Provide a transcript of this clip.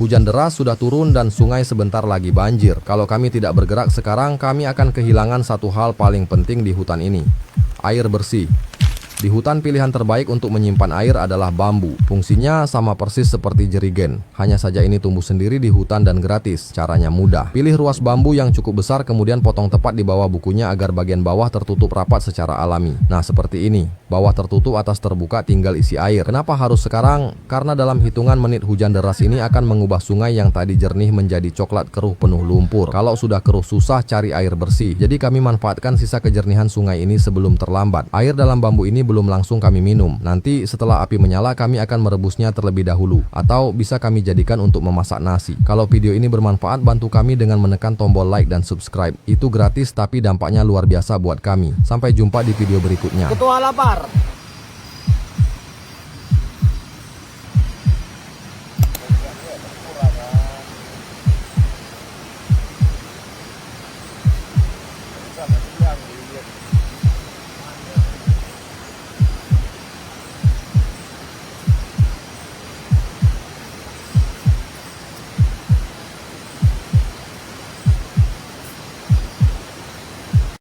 Hujan deras sudah turun dan sungai sebentar lagi banjir. Kalau kami tidak bergerak sekarang, kami akan kehilangan satu hal paling penting di hutan ini. Air bersih. Di hutan, pilihan terbaik untuk menyimpan air adalah bambu. Fungsinya sama persis seperti jerigen. Hanya saja ini tumbuh sendiri di hutan dan gratis. Caranya mudah. Pilih ruas bambu yang cukup besar, kemudian potong tepat di bawah bukunya agar bagian bawah tertutup rapat secara alami. Nah, seperti ini. Bawah tertutup, atas terbuka, tinggal isi air. Kenapa harus sekarang? Karena dalam hitungan menit hujan deras ini akan mengubah sungai yang tadi jernih menjadi coklat keruh penuh lumpur. Kalau sudah keruh, susah cari air bersih. Jadi kami manfaatkan sisa kejernihan sungai ini sebelum terlambat. Air dalam bambu ini belum langsung kami minum. Nanti setelah api menyala, kami akan merebusnya terlebih dahulu. Atau bisa kami jadikan untuk memasak nasi. Kalau video ini bermanfaat, bantu kami dengan menekan tombol like dan subscribe. Itu gratis tapi dampaknya luar biasa buat kami. Sampai jumpa di video berikutnya. Ketua lapar.